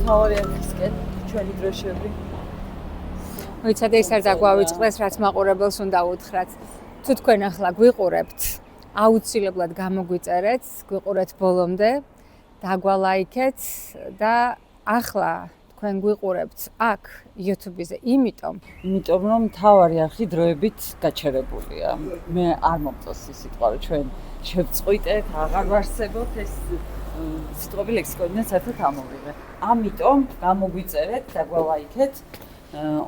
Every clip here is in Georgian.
მთავარი არხისკენ ჩვენი დროშები. ვიცით ეს არ დაგვავიწყდეს, რაც მაყურებელს უნდა უთხრათ. თუ თქვენ ახლა გვიყურებთ, აუცილებლად გამოგვიწერეთ, გვიყურეთ ბოლომდე, დაგვალაიქეთ და ახლა თქვენ გვიყურებთ აქ YouTube-ზე, იმიტომ რომ მთავარი არხი დროებით გაჩერებულია. მე არ მომწონს ის სიტყვა, რომ ჩვენ შევწყვიტეთ, აღარ ვარსებობთ, ეს სიტყვები ლექსიკონიდან საერთოდ ამოვიღე. ამიტომ გამოგვიწერეთ, დაგვალაიქეთ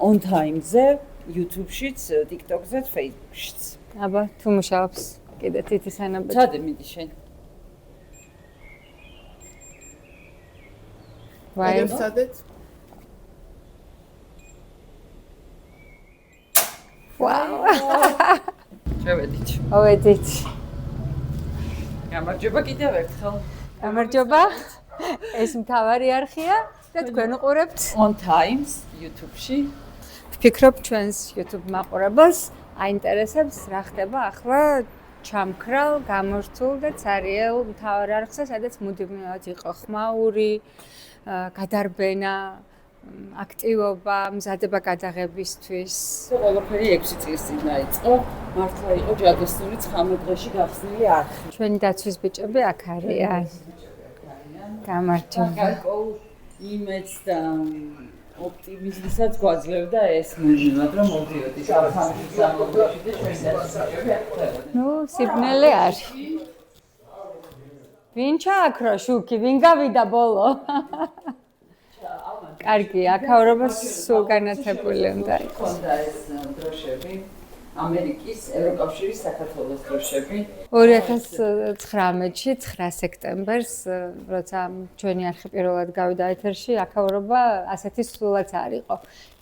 on time-ზე, YouTube-შიც, TikTok-ზე, Facebook-შიც. აბა, თუ მუშაობს კიდე თითის ანაბეჭ. ჩადე მიდი შენ. ვაი. ვაუ. შევედით. მოვედით. გამარჯობა კიდევ ერთხელ. გამარჯობა. ეს მთავარი არხია და თქვენ უყურებთ on times YouTube-ში. ვფიქრობ ჩვენს YouTube მაყურებელს აინტერესებს რა ხდება ახლა ჩამქრალ, გამორთულ და ცარიელ მთავარ არხზე, სადაც მუდმივად იყო ხმაური, გადარბენა, აქტივობა, მზადება გადაღებისთვის. ყველაფერი 6 წლის წინ დაიწყო. მართლა იყო ჯადოსნური 19 დღეში გახსნილი არხი. ჩვენი დაცვის ბიჭები აქ არიან. გამარჯობა. გარკვეულ იმედს და ოპტიმიზმსაც გვაძლევდა ეს მუდმივად, რომ მოდიოდი საფრანგეთის გამოდოში და ჩვენი დაცვის ბიჭები. ნუ სიბნელე არის. ვინ ჩააქრო შუქი, ვინ გავიდა ბოლო? კარგი, აქაურობა სულ განათებული უნდა იყოს. ხონდა ეს დროშები, ამერიკის, ევროკავშირის, საქართველოს დროშები. 2019-ში 9 სექტემბერს, როცა ჩვენი არხი პირველად გავიდა ეთერში, აქაურობა ასეთი სულაც არ იყო.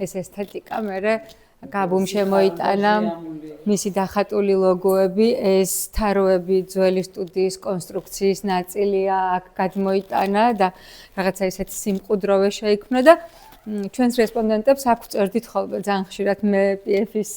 ეს ესთეტიკა მერე გაბუმ შემოიტანა, მისი დახატული ლოგოები, ეს თაროები ძველი სტუდიის კონსტრუქციის ნაწილია აქ გადმოიტანა და რაღაცა ისეთი სიმყუდროვე შეიქმნა და ჩვენს რესპონდენტებს აქ წერდით ხოლმე ძალიან ხშირად მე PF-ის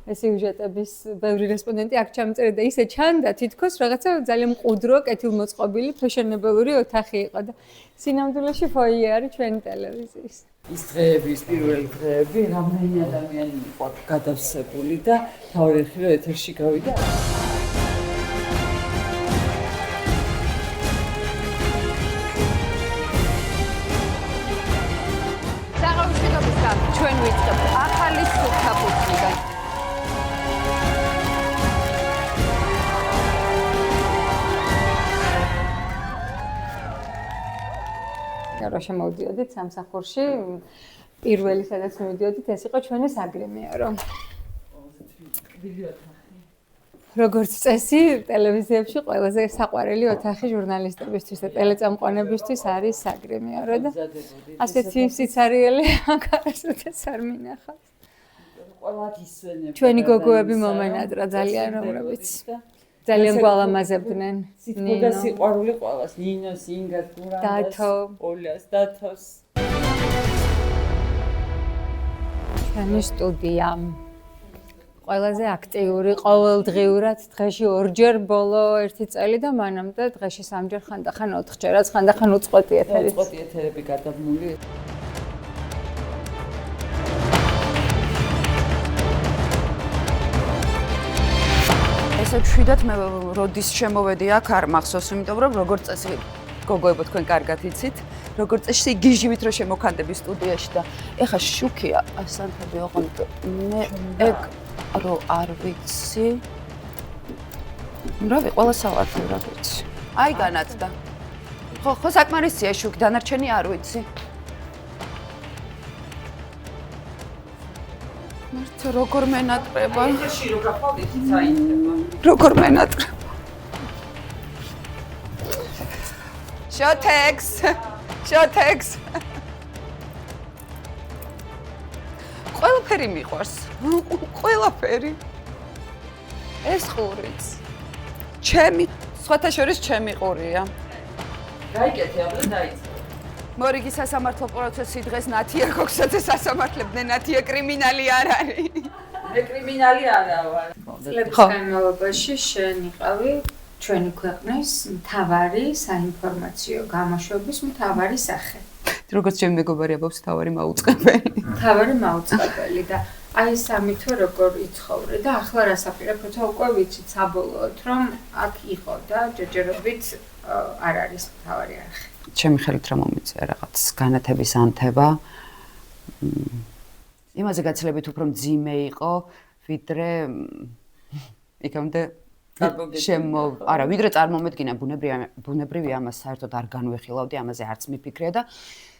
სიუჟეტების ბევრი რესპონდენტი აქ ჩამწერა და ისე ჩანდა თითქოს რაღაცა ძალიან მყუდრო, კეთილმოწყობილი, ფეშენებელური ოთახი იყო და სინამდვილეში ფოიე არის ჩვენი ტელევიზიის. ის დღეები, ის პირველი დღეები, რამდენი ადამიანი იყო გადავსებული და თავი ხირო ეთერში გავიდა. საღამოშიდობის გამო ჩვენ ვიწყებთ ახალი სუფთაფუძვლიდან. რა შემოვიდიოდით სამსახურში, პირველი სადაც მივიდიოდით, ეს იყო ჩვენი საგრემიერო. როგორც წესი, ტელევიზიებში ყველაზე საყვარელი ოთახი ჟურნალისტებისთვის და ტელეწამყვანებისთვის არის საგრემიერო და ასეთი სიცარიელი აღარასოდეს არ მინახავს. ყველა გისვენებ. ჩვენი გოგოები მომენატრა ძალიან რომლებიც ძალიან გვალამაზებდნენ. სიტყვა სიყვარული ყველას, ნინოს, ინგას, გურანდას, ოლას, დათოს. ჩვენი სტუდია ყველაზე აქტიური, ყოველდღიურად დღეში 2 ჯერ ბოლო 1 წელი და მანამდე დღეში 3 ჯერ ხანდახან 4 ჯერაც, ხანდახან უწყვეტი ეთერი. უწყვეტი ეთერები გადაბმული. ესე ვშვიდათ მე როდის შემოვედი აქ არ მახსოვს, იმიტომ რომ როგორც წესი გოგოებო თქვენ კარგად იცით, როგორც წესი გიჟივით რომ შემოქანდები სტუდიაში და ეხა შუქია ასანთები ოღონდ მე ეგ რო არ ვიცი. რავი, ყველა სავარდი რა ვიცი. აი განათდა. ხო საკმარისია შუქი, დანარჩენი არ ვიცი. მართლა როგორ მენატრება? ეთერში რო გახვალ, იქით აინდება. როგორ მენატრება? შოთექს. ყველაფერი მიყვარს. ყველაფერი. ეს ყურიც. ჩემი, სხვათა შორის ჩემი ყურია. გაიკეთე, აბა დაიწყე. მორიგი სასამართლო პროცესი დღეს ნათია გოგსაძე სასამართლებდნენ, ნათია კრიმინალი არ არის. მე კრიმინალი არა ვარ. წლების განმავლობაში შენ იყავი ჩვენი ქვეყნის მთავარი საინფორმაციო გამოშვების მთავარი სახე. როგორც ჩემი მეგობარი აბობს თავარი მაუწყებელი. თავარი მაუწყებელი და აი სამი თვე როგორ იცხოვრე და ახლა რა საპირე თორე უკვე ვიცით საბოლოოდ რომ აქ იყო და ჯერჯერობით არ არის თავარი არხი. ჩემი ხელით რა მომიწია რაღაც განათების ანთება. იმაზე გაცილებით უფრო მძიმე იყო, ვიდრე იქამდე არა, ვიდრე წარმომედგინა ბუნებრივი ამას საერთოდ არ განვეხილავდი, ამაზე არც მიფიქრე და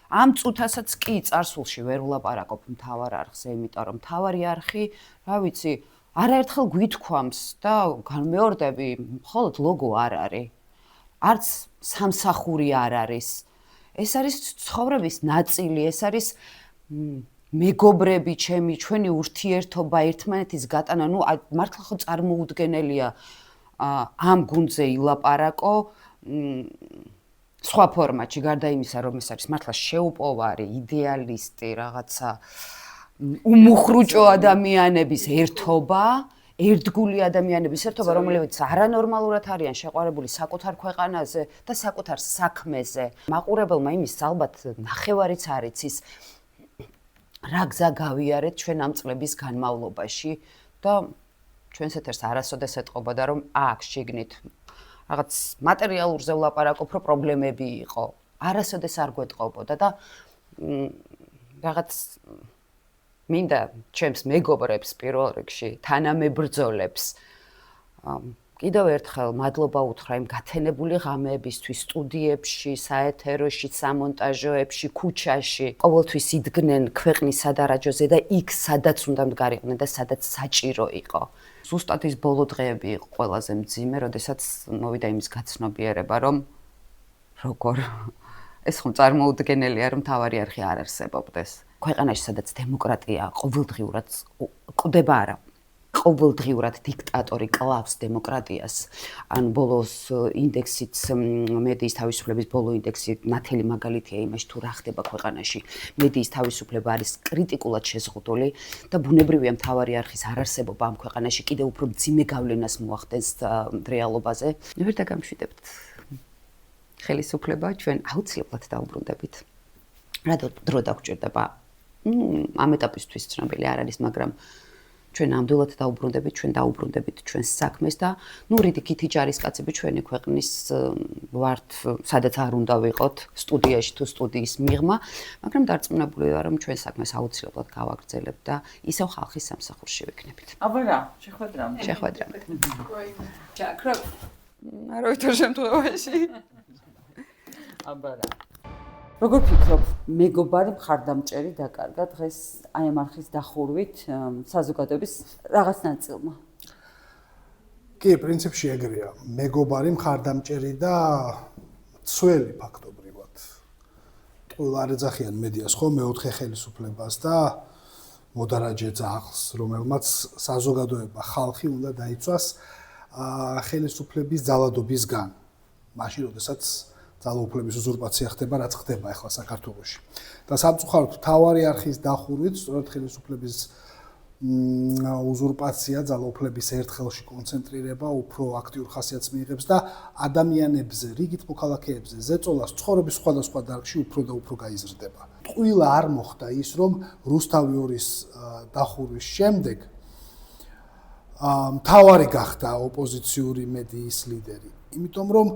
ამ წუთასაც კი წარსულში ვერ ვლაპარაკობ მთავარ არხზე, იმიტომ რომ მთავარი არხი, რა ვიცი, არაერთხელ გვითქვამს და განმეორდები, მხოლოდ ლოგო არ არის. არც სამსახური არ არის. ეს არის ცხოვრების ნაწილი, ეს არის მეგობრები ჩემი, ჩვენი ურთიერთობა, ერთმანეთის გატანა, მართლა ხო წარმოუდგენელია ამ გუნდზე ილაპარაკო სხვა ფორმატში, გარდა იმისა, რომ ეს არის მართლა შეუპოვარი, იდეალისტი, რაღაცა უმუხრუჭო ადამიანების ერთობა, ერთგული ადამიანების ერთობა, რომლებიც არანორმალურად არიან შეყვარებული საკუთარ ქვეყანაზე და საკუთარ საქმეზე. მაყურებელმა იმის ალბათ ნახევარიც არ იცის, რა გზა გავიარეთ ჩვენ ამ წლების განმავლობაში და ჩვენს ეთერს არასოდეს ეტყობოდა, რომ აქ შიგნით რაღაც მატერიალურზე ვლაპარაკობ, რომ პრობლემები იყო. არასოდეს არ გვეტყობოდა და რაღაც მინდა ჩემს მეგობრებს პირველ რიგში, თანამებრძოლებს კიდევ ერთხელ მადლობა უთხრა იმ გათენებული ღამეებისთვის, სტუდიებში, საეთეროში, სამონტაჟოებში, ქუჩაში. ყოველთვის იდგნენ ქვეყნის სადარაჯოზე და იქ, სადაც უნდა მდგარიყვნენ და სადაც საჭირო იყო. ზუსტად ის ბოლო დღეები იყო ყველაზე მძიმე, როდესაც მოვიდა იმის გაცნობიერება, რომ როგორ ეს ხომ წარმოუდგენელია, რომ მთავარი არხი არ არსებობდეს. ქვეყანაში, სადაც დემოკრატია ყოველდღიურად კვდება არა. ყოველდღიურად დიქტატორი კლავს დემოკრატიას. ან ბოლოს ინდექსიც, მედიის თავისუფლების ბოლო ინდექსი ნათელი მაგალითია იმაში, თუ რა ხდება ქვეყანაში. მედიის თავისუფლება არის კრიტიკულად შეზღუდული და ბუნებრივია მთავარი არხის არარსებობა ამ ქვეყანაში კიდევ უფრო მძიმე გავლენას მოახდენს რეალობაზე. ვერ დაგამშვიდებთ ხელისუფლება, ჩვენ აუცილებლად დაუბრუნდებით. რა დრო დაგვჭირდება? ამ ეტაპისთვის ცნობილი არ არის, მაგრამ ჩვენ ნამდვილად დაუბრუნდებით, ჩვენ დაუბრუნდებით ჩვენს საქმეს და რიდიქითი ჯარისკაცები ჩვენი ქვეყნის ვართ, სადაც არ უნდა ვიყოთ, სტუდიაში თუ სტუდიის მიღმა, მაგრამ დარწმუნებული ვარ, რომ ჩვენ საქმეს აუცილებლად გავაგრძელებთ და ისევ ხალხის სამსახურში ვიქნებით. აბა რა, შეხვედრამ. ჩაქრობ. არავითარ შემთხვევაში. აბა რა. როგორ ფიქრობ, მეგობარი მხარდამჭერი დაკარგა დღეს აი ამ არხის დახურვით საზოგადოების რაღაც ნაწილმა? კი, პრინციპში ეგრეა. მეგობარი მხარდამჭერი და ცველი ფაქტობრივად. ყველა არ ეძახიან მედიას ხო მეოთხე ხელისუფლებას და მოდარაჯე ძაღლს, რომელმაც საზოგადოება, ხალხი უნდა დაიცვას ხელისუფლების ძალადობისგან. მაშინ, როდესაც ძალაუფლების უზურპაცია ხდება, რაც ხდება ახლა საქართველოში. და სამწუხაროდ მთავარი არხის დახურვით, სწორედ ხელისუფლების უზურპაცია, ძალაუფლების ერთხელში კონცენტრირება უფრო აქტიურ ხასიათს მიიღებს და ადამიანებზე, რიგით მოქალაქეებზე, ზეწოლას, ცხოვრების სხვადასხვა დარგში უფრო და უფრო გაიზრდება. ტყუილა არ მოხდა ის, რომ რუსთავი ორის დახურვის შემდეგ მთავარი გახდა ოპოზიციური მედიის ლიდერი. იმიტომ რომ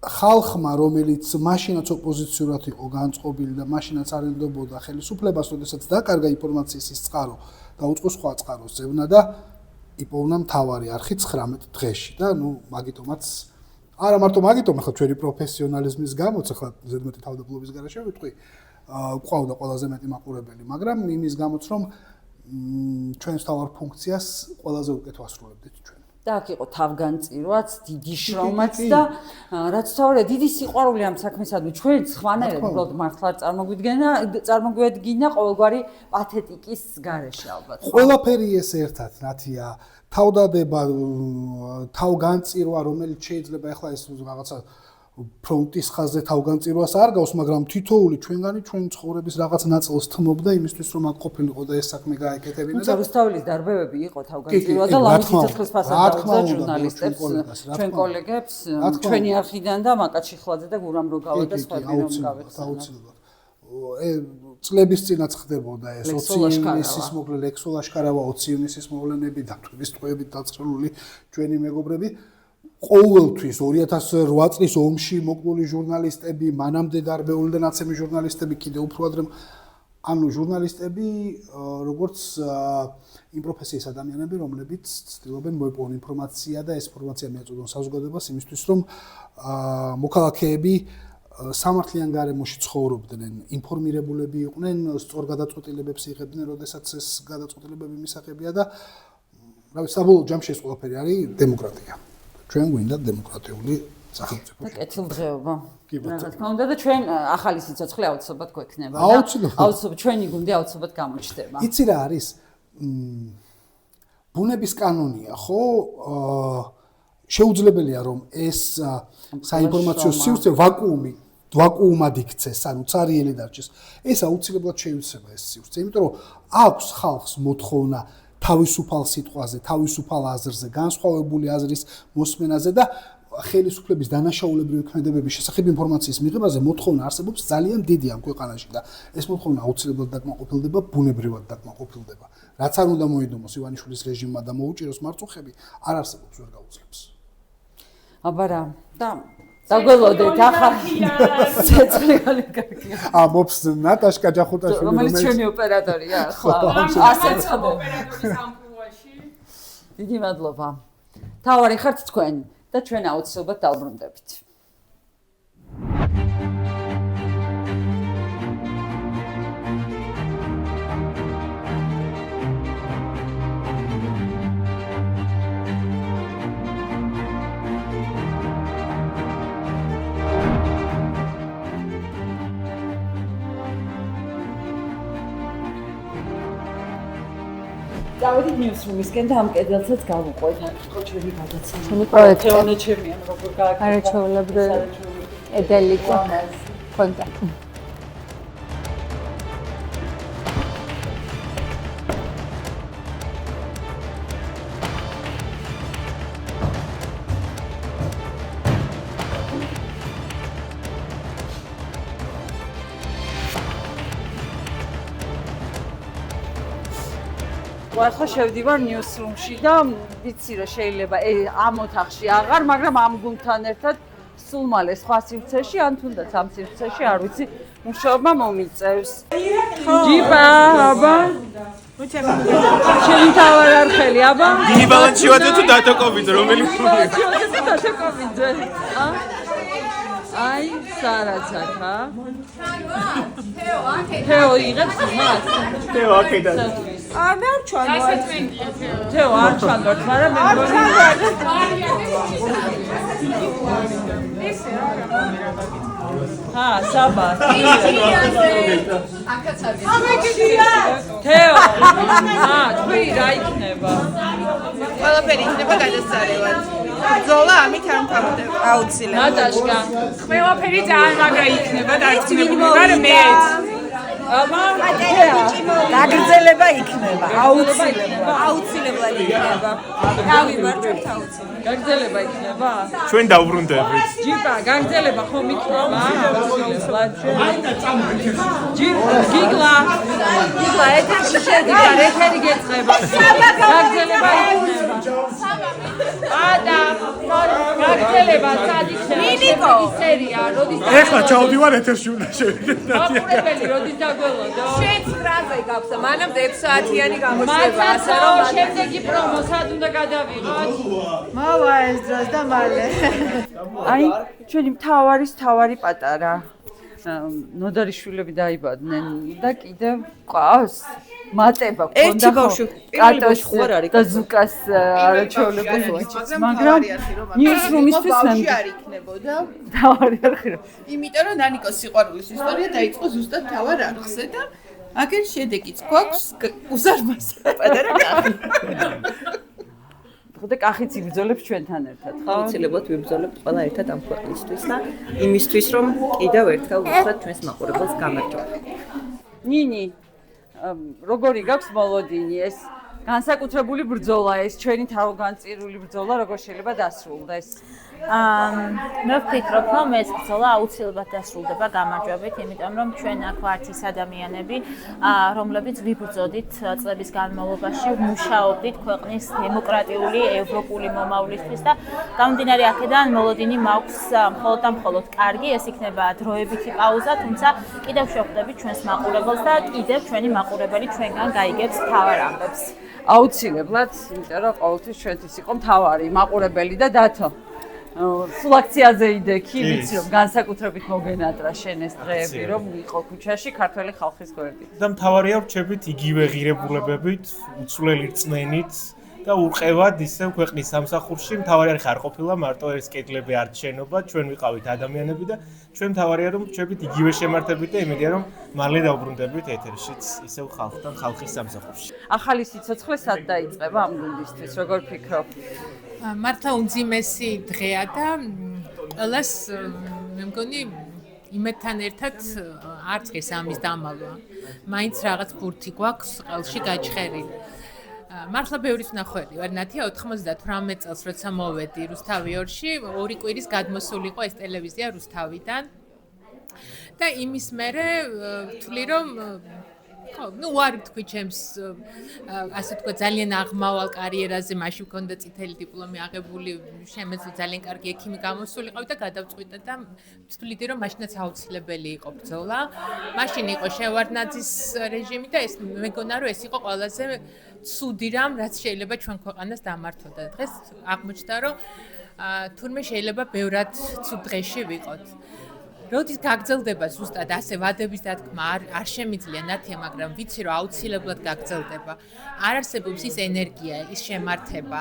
ხალხმა, რომელიც მაშინაც ოპოზიციურად იყო განწყობილი და მაშინაც არ ენდობოდა ხელისუფლებას, როდესაც დაკარგა ინფორმაციის ის წყარო და უწყო სხვა წყაროს ზევნა და იპოვნა მთავარი არხი 19 დღეში და მაგიტომაც არა მარტო მაგიტომ ახლა ჩვენი პროფესიონალიზმის გამოც ახლა ზედმეტი თავდაპირველობის გარეშე ვიტყვი ყავდა ყველაზე მეტი მაყურებელი, მაგრამ იმის გამოც რომ ჩვენს თავარ ფუნქციას ყველაზე უკეთ ვასრულებდით ჩვენ. და აქ იყო თავგანწირვაც, დიდი შრომაც და რაც თავია დიდი სიყვარული ამ საქმესადმი ჩვენ სხვანაირად უბრალოდ მართლა წარმოგვედგინა ყოველგვარი პათეტიკის გარეშე ალბათ. ყველაფერი ეს ერთად, ნათია, თავდადება, თავგანწირვა, რომელიც შეიძლება ახლა ეს რაღაცა ფრონტის ხაზზე თავგანწირვას არ გავს, მაგრამ თითოეული ჩვენგანი ჩვენ ცხოვრების რაღაც ნაწილს თმობდა იმისთვის, რომ აქ ყოფილიყო და ეს საქმე გაეკეთებინა და რუსთაველის დარბევები იყო თავგანწირვა და ლამის ცეცხლის ფასად დაუძა ჟურნალისტებს, ჩვენ კოლეგებს, ჩვენი არხიდან და მაკაც შიხლაძე და გურამ როგავა და სხვები რომ გავეხსენოთ. წლების წინაც ხდებოდა ეს ლექსო 20 ლაშქარავა. ივნისის მოკლე ლექსო ლაშქარავა 20 ივნისის მოვლენები დათვების ტყვეებით დაწყებული ჩვენი მეგობრები ყოველთვის 2008 წლის ომში მოკლული ჟურნალისტები, მანამდე დარბეული და ნაცემი ჟურნალისტები, კიდევ უფრო ადრე ანუ ჟურნალისტები როგორც იმ პროფესიის ადამიანები, რომლებიც ცდილობენ მოიპოვონ ინფორმაცია და ეს ინფორმაცია მიაწოდონ საზოგადოებას იმისთვის, რომ მოქალაქეები სამართლიან გარემოში ცხოვრობდნენ, ინფორმირებულები იყვნენ, სწორ გადაწყვეტილებებს იღებდნენ, როდესაც ეს გადაწყვეტილებები მისაღებია და საბოლოო ჯამში ეს ყველაფერი არის დემოკრატია. ჩვენ გვინდა დემოკრატიული სახელმწიფო. და კეთილდღეობა. კი, ბატონო. რა თქმა უნდა და ჩვენ ახალი სიცოცხლე აუცილებლად გვექნება. აუცილებლად. აუცილებლად ჩვენი გუნდი აუცილებლად გამოჩნდება. იცი რა არის? ბუნების კანონია, ხო? შეუძლებელია რომ ეს საინფორმაციო სივრცე ვაკუუმად იქცეს, ანუ цаრიელი დარჩეს. ეს აუცილებლად შეიცება ეს სივრცე, იმიტომ რომ აქვს ხალხს მოთხოვნა თავისუფალ სიტყვაზე, თავისუფალ აზრზე, განსხვავებული აზრის მოსმენაზე და ხელისუფლების დანაშაულებრივი ქმედებების შესახებ ინფორმაციის მიღებაზე მოთხოვნა არსებობს ძალიან დიდი ამ ქვეყანაში და ეს მოთხოვნა აუცილებლად დაკმაყოფილდება, ბუნებრივად დაკმაყოფილდება. რაც არ უნდა მოიდომოს ივანიშვილის რეჟიმმა და მოუჭიროს მარწუხები, არ არსებობს, ვერ გაუძლებს. აბა რა და დაგველოდეთ ახალი ცეცხლი ოლიგარქია. ამობს ნატაშკა ჯახუტაშვილი, რომელიც ჩვენი ოპერატორია ახლა. ასეც ოპერატორის ამპლუაში. დიდი მადლობა. თავარი ხართ თქვენ და ჩვენ აუცილებლად დავბრუნდებით. დავიდით ნიუსრუმისკენ და ამ კედელსაც გავუყვეთ. ხო ჩვენი გადაცემა. ჩვენი პროექტი. თეონე ჩემიან როგორ გააკეთა. არაჩვეულებრივი ედელიკო ხონდა. ახლა შევდივარ ნიუსრუმში და ვიცი რომ შეიძლება ამ ოთახში აღარ, მაგრამ ამ გუნდთან ერთად სულ მალე სხვა სივრცეში, ან თუნდაც ამ სივრცეში, არ ვიცი, მუშაობა მომიწევს. ჯიბა, აბა. შენი თავარ არხელი, აბა. დინი ბალანჩივაძე თუ დატოკოვიძე, რომელი ფული? დატოკოვიძე. აი, სარაცაკა. თეო იღებს მას. თეო აქედან. მე არ ჩვანვარ. თეო არ ჩვანვარ, მაგრამ მე მგონი ჰა, საბა. თეო. ჰა, თქვი რა იქნება? ყველაფერი იქნება გადასარევად. ბრძოლა ამით არ მთავრდება. აუცილებლად. ნატაშკა. ყველაფერი ძალიან მაგრა იქნება დარწმუნებული ვარ მეც. აბა, გაგრძელება იქნება. აუცილებლად იქნება. დავივარ ჩვენ აუცილებლად. გაგრძელება იქნება? ჩვენ დავბრუნდებით. ჯიპა, გაგრძელება ხომ იქნება? აუცილებლად. გიგლა, ეთერში შედიხარ, ეთერი გეწყება. გაგრძელება იქნება. ადა, გაგრძელება სად იქნება? მინიკო. სერია, როდის ეხლა ჩავდივარ ეთერში უნდა შევიდეთ. აპურებელი, როდის დაგველოდო? შენც ფრაზა იქავს და მანამდე 6 საათიანი გამოშვება, მაცაც ასე რომ შემდეგი პრომო სად უნდა გადავიღოთ? მოვა ეს დროს და მალე. აი, ჩვენი მთავარი პატარა ნოდარიშვილები დაიბადნენ და კიდევ ყავს მატება ერთი ქონდა ბავშვი, პირველი კატოს ბავშვი ხარ არის და ზუკას არაჩვეულებრივი ბიჭიც, მაგრამ ნიუსრუმისთვის ბავშვი არ იქნებოდა. თავარი არხი რომ იმიტომ რომ ნანიკოს სიყვარულის ისტორია დაიწყო ზუსტად თავარ არხზე და აგერ შედეგიც გვაქვს უზარმაზ პატარა კახი. ხოდა კახიც იბრძოლებს ჩვენთან ერთად, ხო? აუცილებლად ვიბრძოლებთ ყველა ერთად ამ ქვეყნისთვის და იმისთვის რომ კიდევ ერთხელ უთხრათ ჩვენს მაყურებელს გამარჯობა. ნინი, როგორი გაქვს მოლოდინი ეს განსაკუთრებული ბრძოლა ეს ჩვენი თავგანწირული ბრძოლა როგორ შეიძლება დასრულდეს? მე ვფიქრობ, რომ ეს ბრძოლა აუცილებლად დასრულდება გამარჯვებით, იმიტომ რომ ჩვენ აქ ვართ ის ადამიანები, რომლებიც ვიბრძოდით წლების განმავლობაში, მუშაობდით ქვეყნის დემოკრატიული ევროპული მომავლისთვის და გამომდინარე აქედან მოლოდინი მაქვს მხოლოდ და მხოლოდ კარგი, ეს იქნება დროებითი პაუზა, თუმცა კიდევ შევხვდებით ჩვენს მაყურებელს და კიდევ ჩვენი მაყურებელი ჩვენგან გაიგებს მთავარ ამბებს. აუცილებლად, იმიტომ რომ ყოველთვის ჩვენთვის იყო მთავარი მაყურებელი და დათო. სულ აქციაზე იდექი, ვიცი რომ განსაკუთრებით მოგენატრა შენ ეს დღეები, რომ იყო ქუჩაში ქართველი ხალხის გვერდით. და მთავარია რჩებით იგივე ღირებულებებით, უცვლელი რწმენით და უყევად ისევ ქვეყნის სამსახურში. მთავარი არ ხარ ყოფილა მარტო ეს კედლები არ შენობა, ჩვენ ვიყავით ადამიანები და ჩვენ მთავარია რომ რჩებით იგივე შემართებით და იმედია რომ მალე დავბრუნდებით ეთერშიც ისევ ხალხთან ხალხის სამსახურში. ახალი სიცოცხლე სად დაიწყება ამ გუნდისთვის, როგორ ფიქრობ? მართლა უმძიმესი დღეა და ყველას მე მგონი იმედთან ერთად არ წეს ამის დამალვა. მაინც რაღაც ბურთი გვაქვს ყელში გაჩხერილი. მართლა ბევრის ნახველი ვარ ნათია 98 წელს როცა მოვედი რუსთავი 2-ში, 2 კვირის გადმოსული იყო ეს ტელევიზია რუსთავიდან. და იმის მერე ვთვლი რომ უარი ვთქვი ჩემს ასე თქვა ძალიან აღმავალ კარიერაზე, მაშინ მქონდა წითელი დიპლომი აღებული, შემეძლო ძალიან კარგი ექიმი გამოსულიყავი და გადავწყვიტე და ვთვლიდი რომ მაშინაც აუცილებელი იყო ბრძოლა. მაშინ იყო შევარდნაძის რეჟიმი და ეს მეგონა რომ ეს იყო ყველაზე ცუდი რამ, რაც შეიძლება ჩვენ ქვეყანას დამართო და დღეს აღმოჩნდა რომ თურმე შეიძლება ბევრად ცუდ დღეში ვიყოთ. როდის გაგრძელდება ზუსტად ასე ვადების დათქმა არ შემიძლია ნათია, მაგრამ ვიცი რომ აუცილებლად გაგრძელდება. არ არსებობს ის ენერგია, ის შემართება,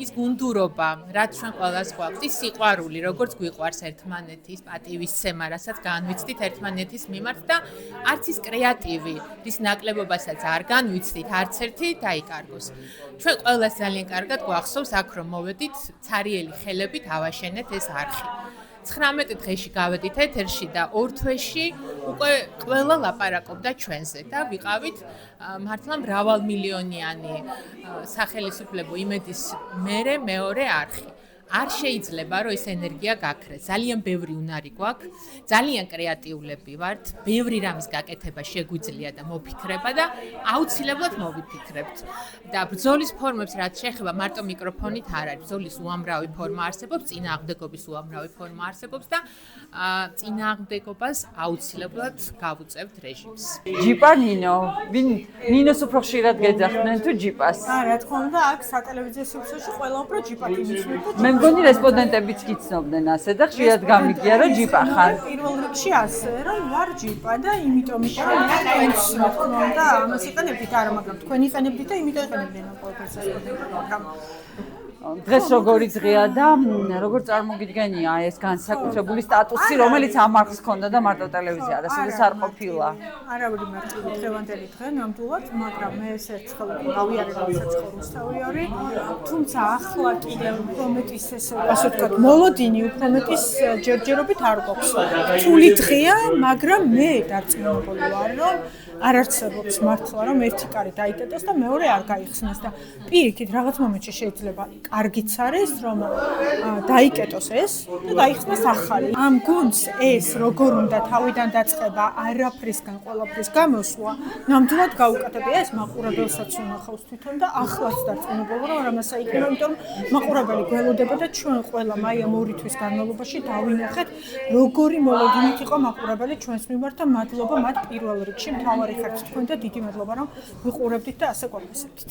ის გუნდურობა, რაც ჩვენ ყველას გვაქვს, ის სიყვარული, როგორც გვიყვარს ერთმანეთის, პატივისცემა, რასაც განვიცდით ერთმანეთის მიმართ და არც ის კრეატივი, რის ნაკლებობასაც არ განვიცდით, არც ერთი დაიკარგოს. ჩვენ ყველას ძალიან კარგად გვახსოვს აქ რომ მოვედით, ცარიელი ხელებით ავაშენეთ ეს არხი. 19 დღეში გავედით ეთერში და 2 თვეში უკვე ყველა ლაპარაკობდა ჩვენზე და ვიყავით მართლა მრავალმილიონიანი სახელმწიფო იმედის მეორე არხი. არ შეიძლება რომ ეს ენერგია გაქრეს. ძალიან ბევრი უნარი გვაქვს, ძალიან კრეატიულები ვართ, ბევრი რამის გაკეთება შეგვიძლია და მოფიქრება და აუცილებლად მოვიფიქრებთ. და ბრძოლის ფორმებს რაც შეეხება მარტო მიკროფონით არ არის. ბრძოლის უამრავი ფორმა არსებობს, წინააღმდეგობის უამრავი ფორმა არსებობს და წინააღმდეგობას აუცილებლად გავუწევთ რეჟიმს. ჯიპა ნინო, ვინ ნინოს უფრო ხშირად გეძახდნენ თუ ჯიპას? რა თქმა უნდა, აქ სატელევიზიო სივრცეში ყველა უფრო ჯიპად იმისმენთ. მე მგონი რესპონდენტებიც გიცნობდნენ ასე და ხშირად გამიგია რომ ჯიპა ხარ. პირველ რიგში ასე რომ ვარ ჯიპა და იმიტომ რომ თქვენს რა თქმა უნდა ამას იყენებდით არა, მაგრამ თქვენ იყენებდით და იმიტომ იყენებდნენ ამ ყველაფერს მაგრამ დღეს როგორი დღეა და როგორ წარმოგიდგენია ეს განსაკუთრებული სტატუსი, რომელიც ამ არხს ჰქონდა და მარტო ტელევიზია არასოდეს არ ყოფილა. არავითარ მარტივი დღევანდელი დღე ნამდვილად, მაგრამ მე ეს ერთხელ გავიარე რასაც რუსთავი არის, თუმცა ახლა კიდევ უფრო მეტის ესე ვთქვათ, მოლოდინი უფრო მეტის ჯერჯერობით არ გვაქვს. რთული დღეა, მაგრამ მე დარწმუნებული ვარ, რომ არ არსებობს მართლა რომ ერთი კარი დაიკეტოს და მეორე არ გაიხსნას და პირიქით რაღაც მომენტში შეიძლება კარგიც არის რომ დაიკეტოს ეს და გაიხსნას ახალი. ამ გუნდს ეს როგორ უნდა თავიდან დაწყება, არაფრისგან ყველაფრის გამოსვლა, ნამდვილად გაუკეთებია ეს მაყურებელსაც უნახავს თვითონ და ახლაც დარწმუნებული რომ ამასა იქნება, იმიტომ რომ მაყურებელი გველოდება და ჩვენ ყველა მაიამ 2 თვის განმავლობაში დავინახეთ როგორი მოლოდინით იყო მაყურებელი ჩვენს მიმართ და მადლობა მათ პირველ რიგში მთავარი ხართ თქვენ და დიდი მადლობა რომ ვიყურებდით და ასე გვაფასებდით.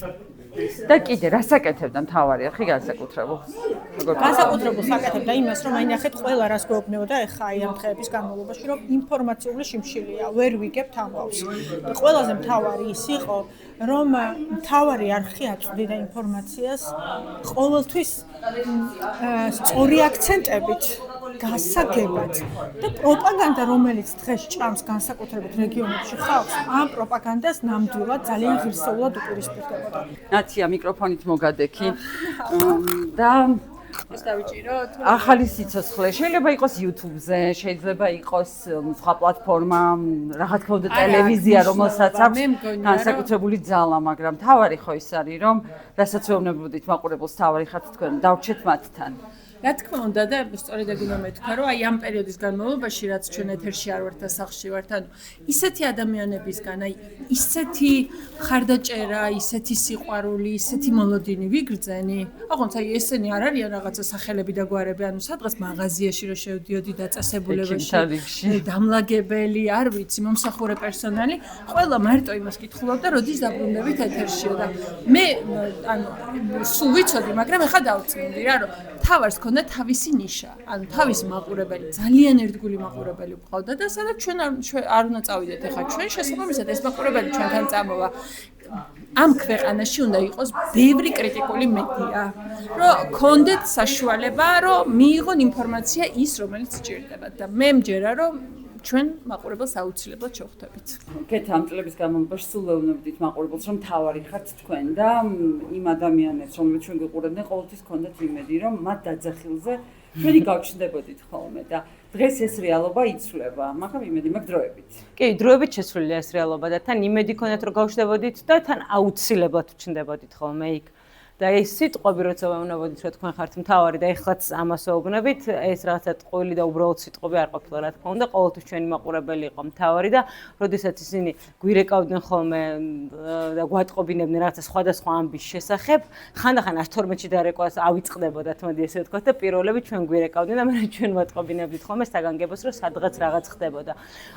და კიდე რას აკეთებდა მთავარი არხი განსაკუთრებულს? განსაკუთრებულს აკეთებდა იმას რომ აინახეთ ყველა რას გვეუბნებოდა ახლა აი ამ დღეების განმავლობაში რომ ინფორმაციული შიმშილია, ვერ ვიგებთ ამბავს. და ყველაზე მთავარი ის იყო რომ მთავარი არხი აწვდიდა ინფორმაციას ყოველთვის სწორი აქცენტებით, გასაგებად და პროპაგანდა რომელიც დღეს ჭამს განსაკუთრებით რეგიონებში ხალხს, ამ პროპაგანდას ნამდვილად ძალიან ღირსეულად უპირისპირდებოდა. ნაცია მიკროფონით მოგადექი და ეს დავიჭიროთ. ახალი სიცოცხლე შეიძლება იყოს YouTube-ზე, შეიძლება იყოს სხვა პლატფორმა, რა თქმა უნდა ტელევიზია, რომელსაც აქვს განსაკუთრებული ძალა, მაგრამ თავარი ხო ის არის, რომ რასაც ვეუბნებოდით მაყურებელს თავარი ხართ თქვენ, დავრჩეთ მათთან. რა თქმა უნდა და სწორედ ეგ უნდა მეთქვა, რომ აი ამ პერიოდის განმავლობაში, რაც ჩვენ ეთერში არ ვართ და სახლში ვართ, ანუ ისეთი ადამიანებისგან, აი ისეთი ხარდაჭერა, ისეთი სიყვარული, ისეთი მოლოდინი ვიგრძენი. ოღონდ აი ესენი არ არიან რაღაცა სახელები და გვარები, ანუ სადღაც მაღაზიაში რო შევდიოდი დაწესებულებაში, დამლაგებელი, არ ვიცი, მომსახურე პერსონალი, ყველა მარტო იმას კითხულობდა, როდის დაბრუნდებით ეთერშიო და მე ანუ სულ ვიცოდი, მაგრამ ეხლა დავწმინდი რა, რომ თავარს ქონდა თავისი ნიშა, ანუ თავისი მაყურებელი, ძალიან ერთგული მაყურებელი გვყავდა და სადაც ჩვენ არ უნდა წავიდეთ ეხლა ჩვენ შესაბამისად ეს მაყურებელი ჩვენთან წამოვა. ამ ქვეყანაში უნდა იყოს ბევრი კრიტიკული მედია, რომ კონდეთ საშუალება, რომ მიიღონ ინფორმაცია ის, რომელიც სჭირდებათ და მე მჯერა, რომ ჩვენ მაყურებელს აუცილებლად შევხვდებით. გეთ ამ წლების განმავლობაში სულ ვეუბნებდით მაყურებელს, რომ თავარი ხართ თქვენ და იმ ადამიანებს, რომლებიც ჩვენ გიყურებდნენ, ყოველთვის ჰქონდათ იმედი, რომ მათ დაძახილზე ჩვენი გავჩნდებოდით ხოლმე და დღეს ეს რეალობა იცვლება, მაგრამ იმედი მაქვს დროებით. კი, დროებით შესრულია ეს რეალობა და თან იმედი ქონდათ, რომ გავჩნდებოდით და თან აუცილებლად ვჩნდებოდით ხოლმე იქ. და ეს სიტყვები როცა ვეუბნებოდით, რომ თქვენ ხართ მთავარი და ეხლაც ამას ვეუბნებით, ეს რაღაცა ტყუილი და უბრალოდ სიტყვები არ ყოფილა, რა თქმა უნდა, ყოველთვის ჩვენი მაყურებელი იყო მთავარი და როდესაც ისინი გვირეკავდნენ ხოლმე და გვატყობინებდნენ რაღაცა სხვადასხვა ამბის შესახებ, ხანდახან 112-ში დარეკვას ავიწყდებოდათ, მოდი ესე ვთქვათ და პირველები ჩვენ გვირეკავდნენ და მე ჩვენ ვატყობინებდით ხოლმე საგანგებოს, რომ სადღაც რაღაც ხდებოდა.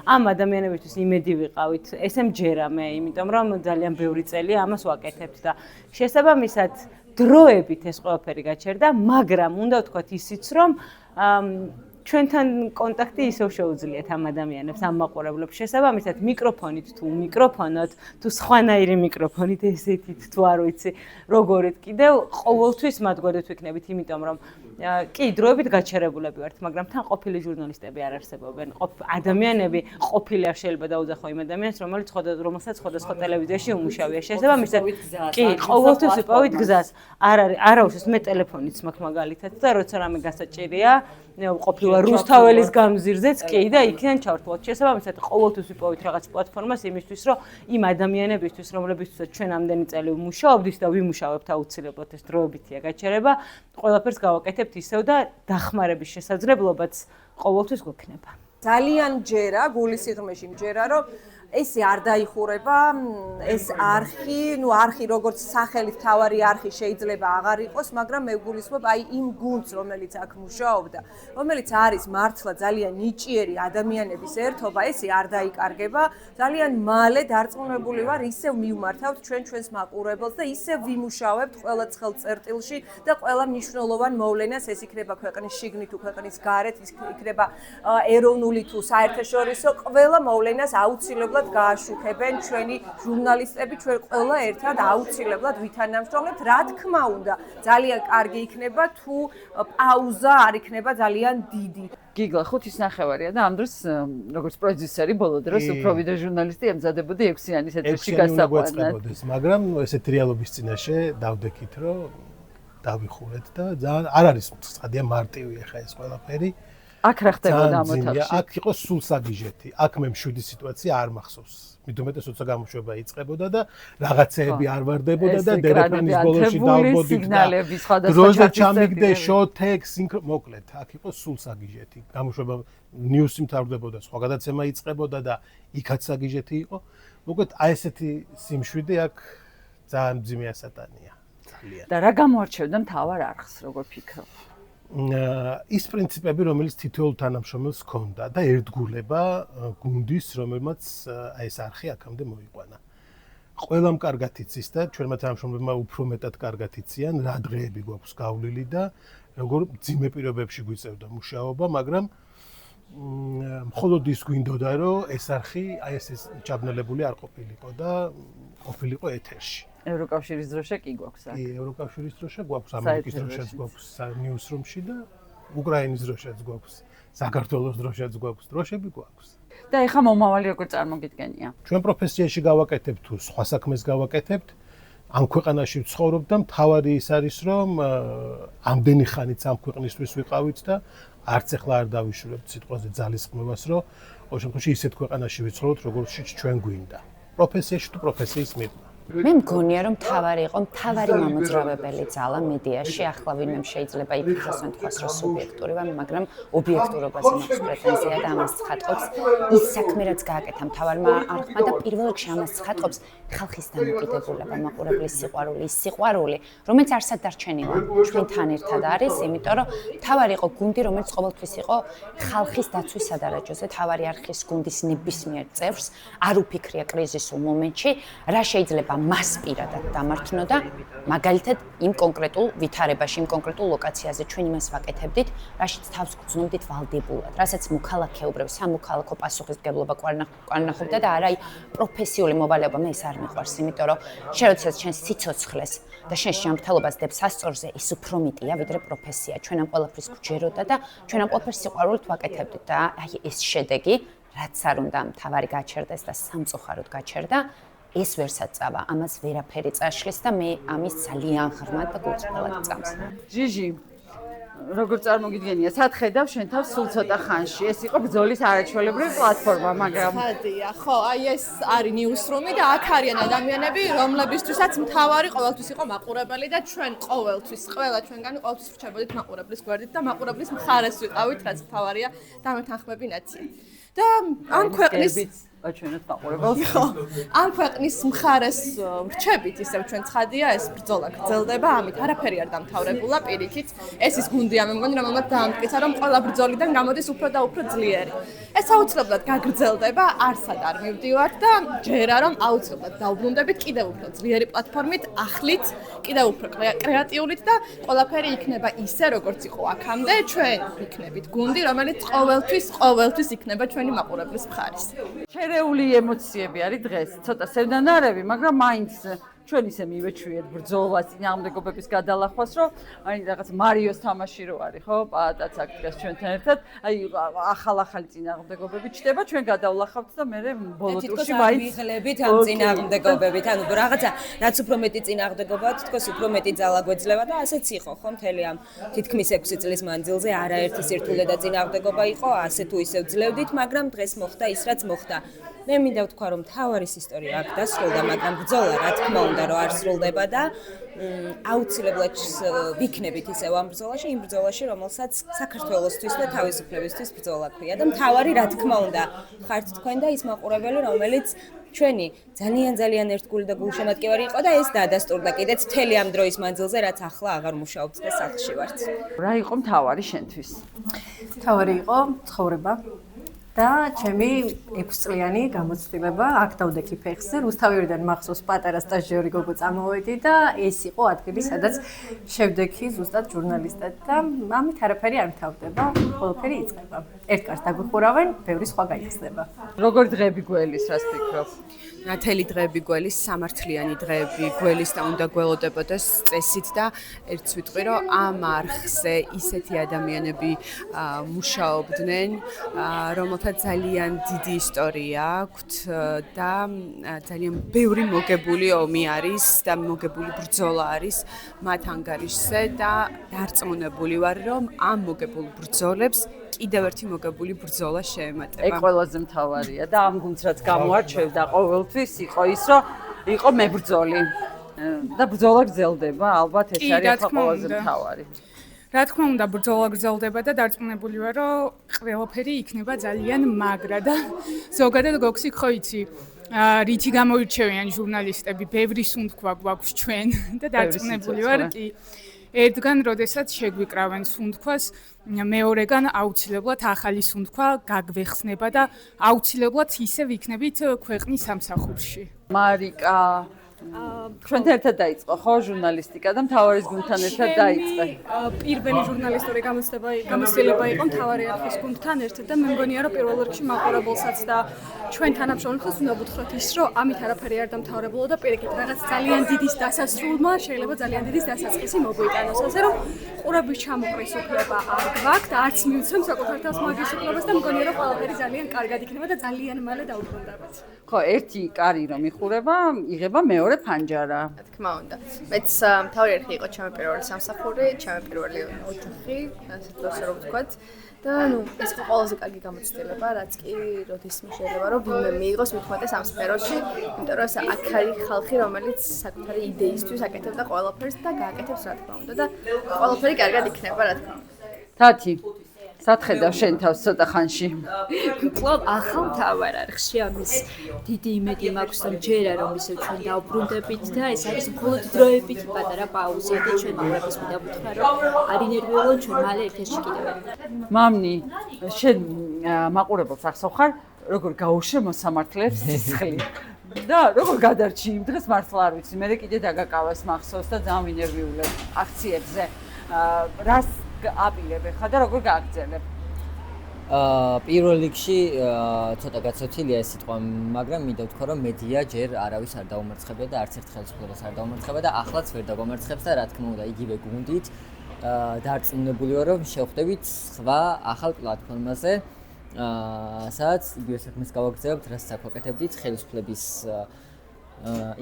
ამ ადამიანებისთვის იმედი ვიყავით, ესე მჯერა მე, იმიტომ რომ ძალიან ბევრი წელია ამას ვაკეთებთ და შესაბამისად დროებით ეს ყველაფერი გაჩერდა, მაგრამ უნდა ვთქვათ ისიც, რომ ჩვენთან კონტაქტი ისევ შეუძლიათ ამ ადამიანებს, ამ მაყურებლებს. შესაბამისად, მიკროფონით თუ მიკროფონოთ, თუ სხვანაირი მიკროფონით, ესეთით თუ არ ვიცი, როგორით კიდევ ყოველთვის მათ გვერდით ვიქნებით, იმიტომ რომ კი, დროებით გაჩერებულები ვართ, მაგრამ თან ყოფილი ჟურნალისტები არ არსებობენ. ადამიანები ყოფილი არ შეიძლება დაუძახო იმ ადამიანს, რომელსაც სხვადასხვა ტელევიზიაში უმუშავია. შესაბამისად, კი, ყოველთვის ვიპოვით გზას. არ აუშვეს მე ტელეფონიც მაქვს მაგალითად და როცა რამე გასაჭირია, ყოფილა რუსთაველის გამზირზეც კი და იქიდან ჩავრთვალთ. შესაბამისად, ყოველთვის ვიპოვით რაღაც პლატფორმას იმისთვის, რომ იმ ადამიანებისთვის, რომლებიცაც ჩვენ ამდენი წელი ვმუშაობდით და ვიმუშავებთ აუცილებლად ეს დროებითია გაჩერება, ყველაფერს გავაკეთებთ ისევ და დახმარების შესაძლებლობაც ყოველთვის გვექნება. ძალიან ჯერა, გულის სიღრმეში მჯერა, რომ ეს არ დაიხურება, ეს არხი, არხი როგორც სახელით თავარი არხი შეიძლება აღარ იყოს, მაგრამ მე გულისხმობ აი იმ გუნდს, რომელიც აქ მუშაობდა, რომელიც არის მართლა ძალიან ნიჭიერი ადამიანების ერთობა, ესე არ დაიკარგება, ძალიან მალე დარწმუნებული ვარ, ისევ მივმართავთ ჩვენს მაყურებელს და ისევ ვიმუშავებთ ყველა ცხელწერტილში და ყველა მნიშვნელოვან მოვლენას, ეს იქნება ქვეყნის შიგნით თუ ქვეყნის გარეთ, ის იქნება ეროვნული თუ საერთაშორისო, ყველა მოვლენას აუცილებლად გააშუქებენ ჩვენი ჟურნალისტები, ჩვენ ყველა ერთად აუცილებლად ვითანამშრომლებთ, რა თქმა უნდა, ძალიან კარგი იქნება თუ პაუზა არ იქნება ძალიან დიდი. გიგლა 5:30-ია და ამ დროს როგორც პროდიუსერი ბოლო დროს უფრო ვიდეო ჟურნალისტი ემზადებოდი 6-იანის ეთერში გასაყვანად. მაგრამ ესეთ რეალობის წინაშე დავდექით, რომ დავიხურეთ და ძალიან არ არის ცხადია მარტივია ხა ეს ყველაფერი. აქ რა ხდებოდა ამ ოთახში? აქ იყო სულ საგიჟეთი. აქ მე მშვიდი სიტუაცია არ მახსოვს. მithumetes როცა გამოშვება იწყებოდა და რაღაცეები არ ვარდებოდა და დერეფანის ბოლოში დავბოდით და დროზე ჩამიგდე შოთექ მოკლედ. აქ იყო სულ საგიჟეთი. გამოშვება ნიუსი მთავრდებოდა, სხვა გადაცემა იწყებოდა და იქაც საგიჟეთი იყო. მოკლედ აი ესეთი სიმშვიდე აქ ძალიან მძიმე ასატანია. ძალიან. და რა გამოარჩევდა მთავარ არხს, როგორ ფიქრობ? ის პრინციპები, რომელიც თითოეულ თანამშრომელს ჰქონდა და ერთგულება გუნდის, რომელმაც აი ეს არხი აქამდე მოიყვანა. ყველამ კარგად იცის და ჩვენმა თანამშრომლებმა უფრო მეტად კარგად იციან, რა დღეები გვაქვს გავლილი და როგორ მძიმე პირობებში გვიწევდა მუშაობა, მაგრამ მხოლოდ ის გვინდოდა, რომ ეს არხი აი ეს ჩაბნელებული არ ყოფილიყო და ყოფილიყო ეთერში. ევროკავშირის დროშა კი გვაქვს აქ. კი, ევროკავშირის დროშა გვაქვს, ამერიკის დროშაც გვაქვს ნიუსრუმში და უკრაინის დროშაც გვაქვს, საქართველოს დროშაც გვაქვს, დროშები გვაქვს. და ეხლა მომავალი როგორ წარმოგიდგენია? ჩვენ პროფესიაში გავაკეთებთ თუ სხვა საქმეს გავაკეთებთ, ამ ქვეყანაში ვცხოვრობ და მთავარი ის არის, რომ ამდენი ხანით ამ ქვეყნისთვის ვიყავით და არც ახლა არ დავიშურებთ სიტყვაზე ძალისხმევას, რომ ყოველ შემთხვევაში ისეთ ქვეყანაში ვიცხოვროთ, როგორშიც ჩვენ გვინდა. პროფესიაში თუ პროფესიის მიღმა. მე მგონია რომ მთავარი იყო მთავარი მამოძრავებელი ძალა მედიაში ახლა ვინმე შეიძლება იფიქროს ან თქვას რომ სუბიექტური ვარ მაგრამ ობიექტურობაზე მაქვს პრეტენზია და ამას ცხადყოფს ის საქმე რაც გააკეთა მთავარმა არხმა და პირველ რიგში ამას ცხადყოფს ხალხის დამოკიდებულება მაყურებლის სიყვარული ის სიყვარული რომელიც არსად დარჩენილა ჩვენთან ერთად არის იმიტომ რომ მთავარი იყო გუნდი რომელიც ყოველთვის იყო ხალხის დაცვის სადარაჯოზე მთავარი არხის გუნდის ნებისმიერ წევრს არ უფიქრია კრიზისულ მომენტში რა შეიძლება მას პირადად დამართნო და მაგალითად იმ კონკრეტულ ვითარებაში, იმ კონკრეტულ ლოკაციაზე ჩვენ იმას ვაკეთებდით, რაშიც თავს გრძნობდით ვალდებულად, რასაც მოქალაქეობრივ, სამოქალაქო პასუხისმგებლობა კვარნახობდა და არა პროფესიული მოვალეობა, მე ეს არ მიყვარს, იმიტომ რომ შენ როდესაც შენ სიცოცხლეს და შენ ჯანმრთელობას დებს სასწორზე, ის უფრო მეტია, ვიდრე პროფესია. ჩვენ ამ ყველაფრის გვჯეროდა და ჩვენ ამ ყველაფერს სიყვარულით ვაკეთებდით და აი ეს შედეგი, რაც არ უნდა მთავარი გაჩერდეს და სამწუხაროდ გაჩერდა ეს ვერ საწავა, ამას ვერაფერი წაშლის და მე ამის ძალიან ღრმად და გულწრფელად წამს. ჟიჟი, როგორ წარმოგიდგენია, სად ხედავ შენ თავს სულ ცოტა ხანში? ეს იყო ბრძოლის არაჩვეულებრივი პლატფორმა, მაგრამ ხადია, ხო, აი ეს არის ნიუსრუმი და აქ არიან ადამიანები, რომლებისთვისაც მთავარი ყოველთვის იყო მაყურებელი და ჩვენ ყოველთვის, ყველა ჩვენგანი ყოველთვის ვრჩებოდით მაყურებლის გვერდით და მაყურებლის მხარეს ვიყავით, რაც მთავარია დამეთანხმები ნაცია. და ამ ქვეყნის ჩვენත් მაყურებელს. ხო, ამ ქვეყნის მხარეს ვრჩებით, ისევ ჩვენ ცხადია, ეს ბრძოლა გრძელდება, ამით არაფერი არ დამთავრებულა პირიქით. ეს ის გუნდია, მე მგონი, რომელმაც დაამტკიცა, რომ ყველა ბრძოლიდან გამოდის უფრო და უფრო ძლიერი. ეს აუცილებლად გაგრძელდება, არსად არ მივდივართ და ჯერა რომ აუცილებლად დავბრუნდებით კიდევ უფრო ძლიერი პლატფორმით, ახლით, კიდევ უფრო კრეატიულით და ყველაფერი იქნება ისე, როგორც იყო აქამდე, ჩვენ ვიქნებით გუნდი, რომელიც ყოველთვის იქნება ჩვენი მაყურებლის მხარეს. შერეული ემოციები არის დღეს, ცოტა სევდანარევი, მაგრამ მაინც ჩვენ ისე მივეჩვიეთ ბრძოლას წინააღმდეგობების გადალახვას, რომ აი რაღაც მარიოს თამაში რო არის, ხო? პაატაც აქ დგას ჩვენთან ერთად, აი ახალ-ახალი წინააღმდეგობები ჩდება, ჩვენ გადავლახავთ და მე ბოლო ტურში მაინც ვიღლებით ამ წინააღმდეგობებით, ანუ რაღაცა რაც უფრო მეტი წინააღმდეგობა აქვს, თქოს უფრო მეტი ძალა გვეძლევა და ასეც იყო, ხო, მთელი ამ თითქმის 6 წლის მანძილზე არაერთი სირთულე და წინააღმდეგობა იყო, ასე თუ ისე ვძლევდით, მაგრამ დღეს მოხდა ის, რაც მოხდა. მე მინდა ვთქვა, რომ მთავარის ისტორია აქ დასრულდა, მაგრამ ბრძოლა, რა თქმა უნდა, რომ არ სრულდება და აუცილებლად ვიქნებით ისევ ამ ბრძოლაში, იმ ბრძოლაში, რომელსაც საქართველოსთვის და თავისუფლებისთვის ბრძოლა ქვია და მთავარი, რა თქმა უნდა, ხართ თქვენ და ის მაყურებელი, რომელიც ჩვენი ძალიან ერთგული და გულშემატკივარი იყო და ეს დაადასტურდა კიდეც მთელი ამ დროის მანძილზე, რაც ახლა აღარ მუშაობთ და სახლში ვართ. რა იყო მთავარი შენთვის? მთავარი იყო ცხოვრება. და ჩემი 6 წლიანი გამოცდილება აქ დავდექი ფეხზე. რუსთავიდან მახსოვს პატარა სტაჟიორი გოგო წამოვედი და ეს იყო ადგილი, სადაც შევდექი ზუსტად ჟურნალისტად და ამით არაფერი არ მთავრდება, ყველაფერი იწყება. ერთ კარს დაგვიხურავენ, ბევრი სხვა გაიხსნება. როგორ დღეები გველის, რას ფიქრობ? ნათელი დღეები გველის, სამართლიანი დღეები გველის და უნდა გველოდებოდეს წესით და ერთს ვიტყვი, რომ ამ არხზე ისეთი ადამიანები მუშაობდნენ, რომელთა ძალიან დიდი ისტორია აქვთ და ძალიან ბევრი მოგებული ომი არის და მოგებული ბრძოლა არის მათ ანგარიშზე და დარწმუნებული ვარ, რომ ამ მოგებულ ბრძოლებს კიდევ ერთი მოგებული ბრძოლა შეემატება. ეგ ყველაზე მთავარია და ამ გუნდს რაც გამოარჩევდა ყოველთვის იყო ის, რომ იყო მებრძოლი და ბრძოლა გრძელდება, ალბათ ეს არის ყველაზე მთავარი. რა თქმა უნდა, ბრძოლა გრძელდება და დარწმუნებული ვარ, რომ ყველაფერი იქნება ძალიან მაგრა და ზოგადად გოქსი ხო იცი, რითი გამოირჩევიან ჟურნალისტები, ბევრი სუნთქვა გვაქვს ჩვენ და დარწმუნებული ვარ, კი ერთგან, როდესაც შეგვიკრავენ სუნთქვას, მეორეგან აუცილებლად ახალი სუნთქვა გაგვეხსნება და აუცილებლად ისე ვიქნებით ქვეყნის სამსახურში. მარიკა ჩვენთან ერთად დაიწყო ხო ჟურნალისტიკა და მთავარის გუნდთან ერთად დაიწყე. პირველი ჟურნალისტური გამოცდილება იყო მთავარი არხის გუნდთან ერთად და მე მგონია რომ პირველ რიგში მაყურებელსაც და ჩვენ თანამშრომლებს უნდა ვუთხრათ ის რომ ამით არაფერი არ დამთავრებულა და პირიქით რაღაც ძალიან დიდის დასასრულმა შეიძლება ძალიან დიდის დასაწყისი მოგვიტანოს. ასე რომ ყურების ჩამოყრის უფლება არ გვაქვს და არც მივცემ საკუთარ თავს მაგის უფლებას და მგონია რომ ყველაფერი ძალიან კარგად იქნება და ძალიან მალე დავუბრუნდებით. ხო, ერთი კარი რომ იხურება, იღება მეორე მეორე ფანჯარა. რა თქმა უნდა. მეც მთავარი არხი იყო ჩემი პირველი სამსახური, ჩემი პირველი ოჯახი, ასე რომ ვთქვათ. და ნუ ეს იყო ყველაზე კარგი გამოცდილება, რაც კი როდესმე შეიძლება რომ ვინმე მიიღოს მithumetes ამ სფეროში, იმიტომ რომ აქ არის ხალხი, რომელიც საკუთარი იდეისთვის აკეთებდა ყველაფერს და გააკეთებს რა თქმა უნდა და ყველაფერი კარგად იქნება რა თქმა უნდა. თათი სათხედავ შენ თავს ცოტა ხანში. კლუბ ახალ თავარ არხში ამის დიდი იმედი მაქვს რომ ჯერა რომ ისე ჩვენ დავბრუნდებით და ეს არის მხოლოდ დროებით პატარა პაუზა და ჩვენ მაყურებელს მინდა ვუთხრა რომ არ ინერვიულონ ჩვენ მალე ერთ-ერთში კიდევ. მამნი, შენ მაყურებელს ახსოვხარ, როგორ გაუშე მოსამართლეებს სისხლი. და როგორ გადარჩი იმ დღეს მართლა არ ვიცი, მე კიდე დაგაკავეს მახსოვს და ძალიან ვინერვიულებ აქციებზე. რას აპირებ ხა და როგორ გააგრძელებ? პირველ რიგში ცოტა გაცოცილია ეს სიტყვა, მაგრამ მინდა ვთქვა, რომ მედია ჯერ არავის არ დაუმარცხებია და არც ერთ ხელისუფლებას არ დაუმარცხებია და ახლაც ვერ დაგომარცხებს და რა თქმა უნდა იგივე გუნდით დარწმუნებული ვარ, რომ შევხვდებით სხვა ახალ პლატფორმაზე, სადაც იგივე საქმეს გავაგრძელებთ, რასაც აკვაკეთებდით ხელისუფლების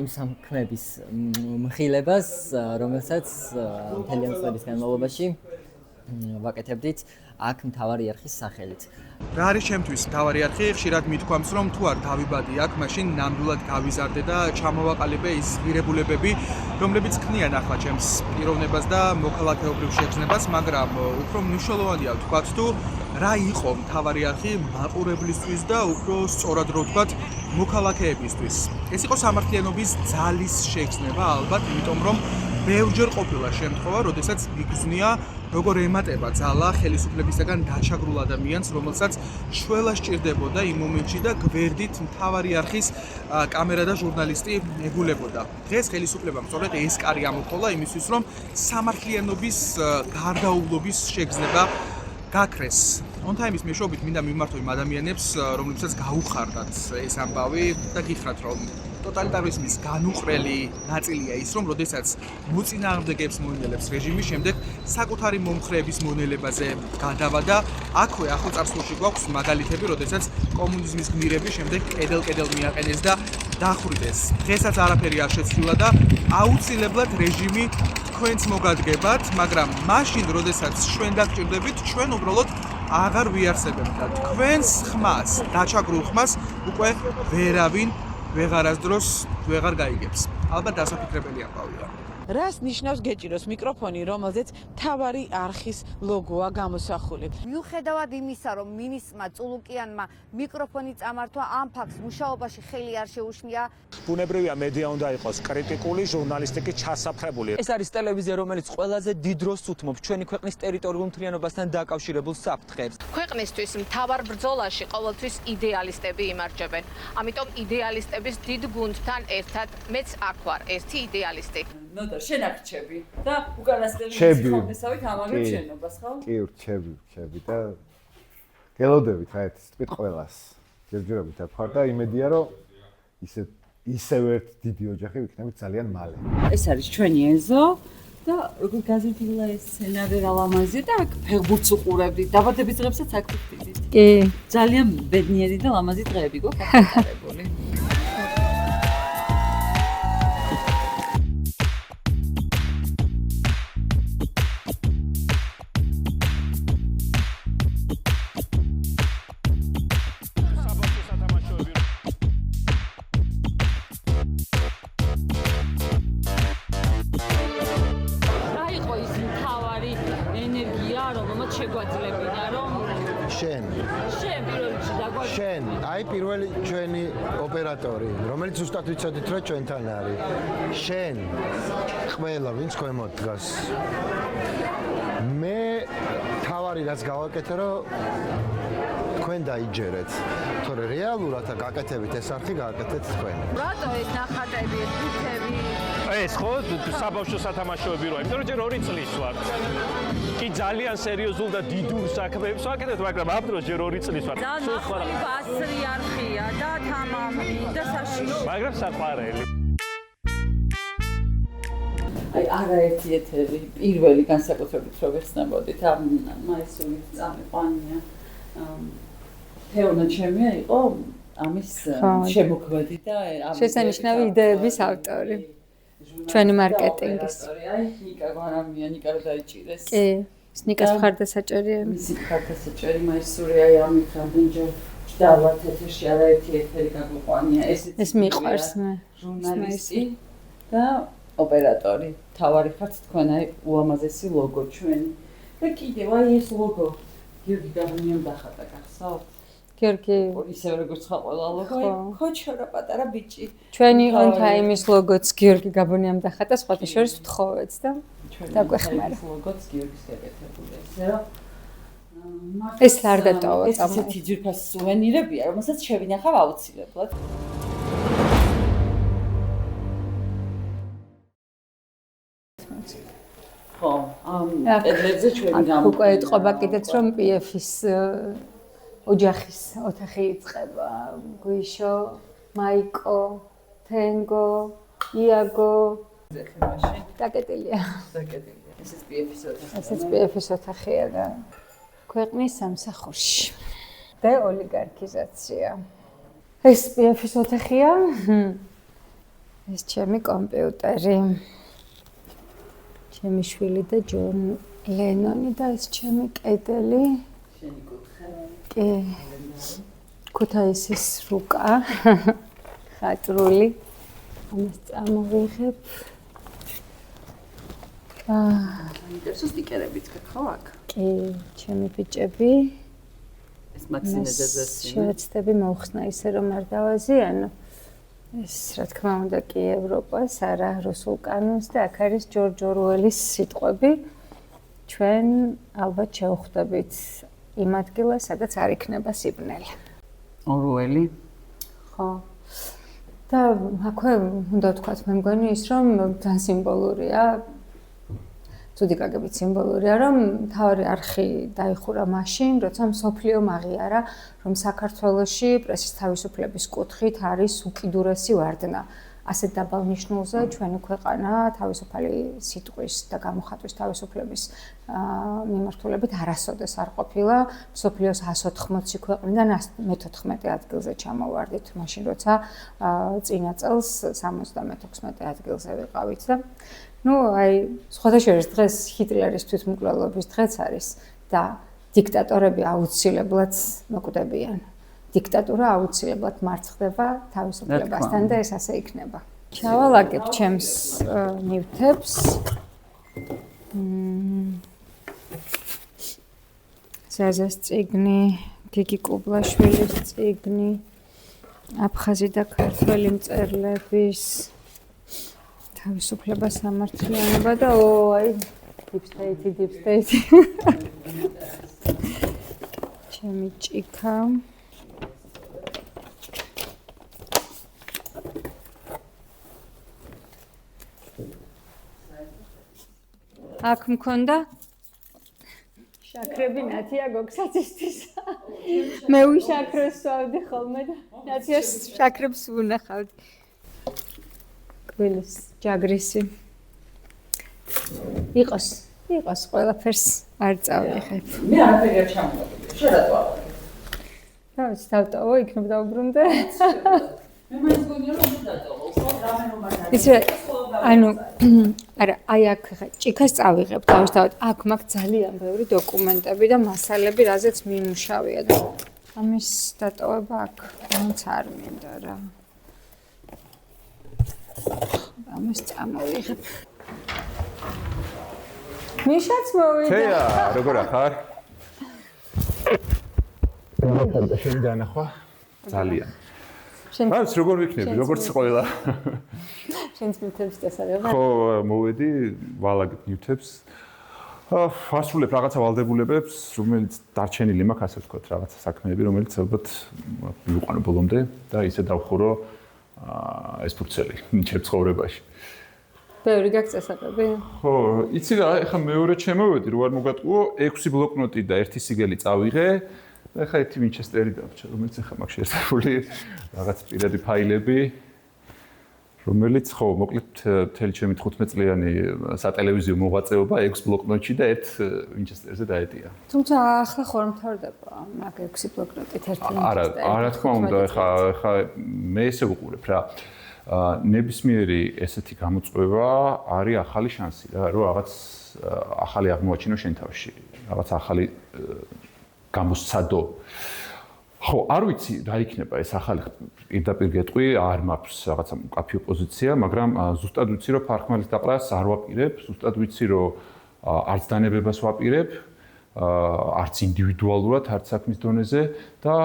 იმ სამქმების მხილებას, რომელსაც მთელი ამ წლების განმავლობაში ვაკეთებდით აქ მთავარი არხის სახელით. რა არის ჩემთვის მთავარი არხი? ხშირად მithქვამს, რომ თუ არ დავიბადე აქ, მაშინ ნამდვილად გავიზარდე და ჩამოვაყალიბე ის ღირებულებები, რომლებიც ქმნიან ახლა ჩემს პიროვნებას და მოქალაქეობრივ შეგრძნებას, მაგრამ უფრო მნიშვნელოვანია ვთქვათ თუ რა იყო მთავარი არხი მაყურებლისთვის და უფრო სწორად რო ვთქვათ მოქალაქეებისთვის. ეს იყო სამართლიანობის ძალის შეგრძნება ალბათ, იმიტომ რომ ბევრჯერ ყოფილა შემთხვევა, როდესაც მიგზნია როგორ ემატება ძალა ხელისუფლებისაგან დაჩაგრულ ადამიანს, რომელსაც შველა სჭირდებოდა იმ მომენტში და გვერდით მთავარი არხის კამერა და ჟურნალისტი ეგულებოდა. დღეს ხელისუფლებამ სწორედ ეს კარი ამოხოლა იმისთვის, რომ სამართლიანობის გარდაუვლობის შეგრძნება გაქრეს. On time-ის მეშვეობით მინდა მიმართო იმ ადამიანებს, რომლებსაც გაუხარდათ ეს ამბავი და გითხრათ, რომ ტოტალიტარიზმის განუყრელი ნაწილია ის, რომ როდესაც მოწინააღმდეგეებს მოინელებს რეჟიმი, შემდეგ საკუთარი მომხრეების მონელებაზე გადავა და აქვე ახლო წარსულში გვაქვს მაგალითები, როდესაც კომუნიზმის გმირები შემდეგ კედელ-კედელ მიაყენეს და დახვრიტეს. დღესაც არაფერი არ შეცვლილა და აუცილებლად რეჟიმი თქვენც მოგადგებათ, მაგრამ მაშინ, როდესაც ჩვენ დაგჭირდებით, ჩვენ უბრალოდ აღარ ვიარსებებთ და თქვენს ხმას, დაჩაგრულ ხმას უკვე ვერავინ ვეღარასდროს ვეღარ გაიგებს. ალბათ დასაფიქრებელი ამბავია. რას ნიშნავს გეჭიროს მიკროფონი, რომელზეც მთავარი არხის ლოგოა გამოსახული? მიუხედავად იმისა, რომ მინისმა წულუკიანმა მიკროფონი წამართვა, ამ ფაქტს მუშაობაში ხელი არ შეუშლია. ბუნებრივია მედია უნდა იყოს კრიტიკული, ჟურნალისტიკით ჩასაფრებული. ეს არის ტელევიზია, რომელიც ყველაზე დიდ დროს უთმობს ჩვენი ქვეყნის ტერიტორიულ მთლიანობასთან დაკავშირებულ საფრთხეებს. ქვეყნისთვის მთავარ ბრძოლაში ყოველთვის იდეალისტები იმარჯვებენ. ამიტომ იდეალისტების დიდ გუნდთან ერთად მეც აქ ვარ, ერთი იდეალისტი. ნოდარ შენ აღრჩები და უკანასკნელი ხომესავით ამაგებ შენობას, ხო? კი, რჩები და გელოდებით რა ეს თვით ყველას. ჯერჯერობით აქ ვარ და იმედია რომ ისევ ერთ დიდი ოჯახი ვიქნებით ძალიან მალე. ეს არის ჩვენი ეზო და როგორ გაზრდილა ეს სცენარი რა ლამაზია და აქ ფეხბურთს უყურებდით. დაბადების დღეებსაც აქ ვიქნებით. კი. ძალიან ბედნიერი და ლამაზი დღეები გვაქვს გატარებული. შენ, აი პირველი ჩვენი ოპერატორი, რომელიც ზუსტად ვიცოდით, რომ ჩვენთან არის. შენ, ყველა ვინც ქვემოთ დგას. მე თავარი რაც გავაკეთე, რომ თქვენ დაიჯერეთ. თორე რეალურად გაკეთებით ეს არხი გააკეთეთ თქვენ. რატო ეს ნახატები, ეს თითები? ეს ხო საბავშვო სათამაშოები როა, იმიტომ რომ ჯერ 2 წლის ვარ. კი ძალიან სერიოზულ და დიდურ საქმეებს ვაკეთებ, მაგრამ ამ დროს ჯერ 2 წლის ვარ. ძალიან ბასრი არხია და თამამი და საშიში. მაგრამ საყვარელი. აი არაერთი ეთერი, პირველი განსაკუთრებით რო ვეხსნებოდით, მაისური წამიყვანია. თეონა ჩემია იყო ამის შემოქმედი და შესანიშნავი იდეების ავტორი. ჩვენი მარკეტინგის. აი, ნიკა გვარამია, ნიკა რა დაიჭირეს. კი, ნიკას მხარდასაჭერია. მისი მხარდასაჭერი მაისური აი ამით რამდენჯერ ჭდავა თეთრში არაერთი ეთერი გაგვიყვანია. ეს მიყვარს მე. ჟურნალისტი და ოპერატორი. თავარი ხართ თქვენ აი უამაზესი ლოგო ჩვენი. და კიდევ აი ეს ლოგო გიორგი გაბუნიამ დახატა გახსოვთ? გიორგი ისე როგორც ხა ყველა ლოგო, ქოჩო რა პატარა ბიჭი. ჩვენი on time-ის ლოგოც გიორგი გაბუნიამ დახატა, სხვათა შორის ვთხოვეთ და დაგვეხმარა. ლოგოც გიორგის გაკეთებული ესეო. ეს არ დატოვა წამო. ესეთი ძვირფასი სუვენირებია, რომელსაც შევინახავ აუცილებლად. ხო, კედლებზე ჩვენი გამო. უკვე ეთყობა კიდეც რომ PF-ის ოჯახის ოთახი იწყება. გვიშო, მაიკო, თენგო, იაგო. დაკეტილია. დაკეტილია. ესეც PF-ის ოთახია. ესეც PF-ის ოთახია და ქვეყნის სამსახურში. და ოლიგარქიზაცია. ეს PF-ის ოთახია. ეს ჩემი კომპიუტერი. ჩემი შვილი და ჯონ ლენონი და ეს ჩემი კედელი. შენი კუთხე. კი. ქუთაისის რუკა. ხატრული. ამას წამოვიღებ. ინტერესო სტიკერებიც ხო აქ? კი, ჩემი ბიჭები. ეს მაქსიმე დედასი. შევეცდები მოხსნა ისე რომ არ დავაზიანო. ეს რა თქმა უნდა კი ევროპას, არა რუსულ კანონს და აქ არის ჯორჯ ორუელის სიტყვები. ჩვენ ალბათ შევხვდებით იმ ადგილას, სადაც არ იქნება სიბნელი. ორუელი? ხო. და აქვე უნდა ვთქვათ, მე მგონი ის რომ ძალიან სიმბოლურია. ცუდი კარგებით სიმბოლურია, რომ მთავარი არხი დაიხურა მაშინ, როცა მსოფლიომ აღიარა, რომ საქართველოში პრესის თავისუფლების კუთხით არის უკიდურესი ვარდნა. ასეთ დაბალ ნიშნულზე ჩვენი ქვეყანა თავისუფალი სიტყვის და გამოხატვის თავისუფლების მიმართულებით არასოდეს არ ყოფილა. მსოფლიოს 180 ქვეყნიდან 114 ადგილზე ჩამოვარდით, მაშინ როცა წინა წელს 76 ადგილზე ვიყავით და ну, აი, სხვათა შორის დღეს ჰიტლერის თვითმკვლელობის დღეც არის და დიქტატორები აუცილებლად მოკვდებიან. დიქტატურა აუცილებლად მარცხდება თავისუფლებასთან და ეს ასე იქნება. ჩავალაგებ ჩემს ნივთებს. ზაზას წიგნი, გიგი კუბლაშვილის წიგნი, აფხაზი და ქართველი მწერლების თავისუფლება, სამართლიანობა და აი deep state. ჩემი ჭიქა. აქ მქონდა შაქრები ნათია გოგსაცისთვის. მე უშაქროს ვსვავდი ხოლმე და ნათიას შაქრებს ვუნახავდი. ვილის ჯაგრისი. იყოს ყველაფერს არ წავიღებ. მე არაფერი არ ჩამოვაგებ. შედატო აღარ. თავის დავტოვო, იქნებ დავბრუნდე. მე მაინც გონია რომ დავტოვო. რამე რომ არ არის. იცი ანუ არა, აი აქ ჭიქას წავიღებ თავისთავად. აქ მაქვს ძალიან ბევრი დოკუმენტები და მასალები, რაზეც მიმუშავია და ამის დატოვება აქ მაინც არ მინდა რა. ამას წამოვიღებ. მიშაც მოვიდა. თეა, როგორ ახარ? რა შენ განახვა? ძალიან. მას როგორ ვიქნები, როგორც ყველა. შენს ნივთებს დასარება? ხო, მოვედი, ვალაგებ ნივთებს. ასრულებ რაღაცა ვალდებულებებს, რომელიც დარჩენილი მაქვს, ასე ვთქვათ, რაღაცა საქმეები, რომელიც ალბათ მივიყვანო ბოლომდე და ისე დავხურო ეს ფურცელი ჩემ ცხოვრებაში. ბევრი გაქვს წესაკები? ხო, იცი რა, ეხლა მეორე შემოვედი, რო არ მოგატყუო, 6 ბლოკნოტი და 1 სიგელი წავიღე. და ეხლა ერთი ვინჩესტერი დავჭერ, რომელიც ეხლა მაქვს შეერთებული, რაღაც პირადი ფაილები. რომელიც ხო, მოკლედ მთელი ჩემი 15 წლიანი სატელევიზიო მოღვაწეობა 6 ბლოკნოტში და 1 ვინჩესტერზე დაეტია. თუმცა ახლა ხომ მთავრდება მაგ 6 ბლოკნოტით ერთი ვინჩესტერი. არა თქმა უნდა, ეხა მე ესე ვუყურებ რა. ნებისმიერი ესეთი გამოწვევა არის ახალი შანსი რა, რომ რაღაც ახალი აღმოაჩინო შენ თავში, რაღაც ახალი გამოსცადო. ხო, არ ვიცი რა იქნება ეს ახალი პირდაპირ გეტყვი, არ მაქვს რაღაცა მკაფიო პოზიცია, მაგრამ ზუსტად ვიცი რომ ფარხმალის დაყრას არ ვაპირებ, ზუსტად ვიცი რომ არც დანებებას ვაპირებ, არც ინდივიდუალურად, არც საქმის დონეზე და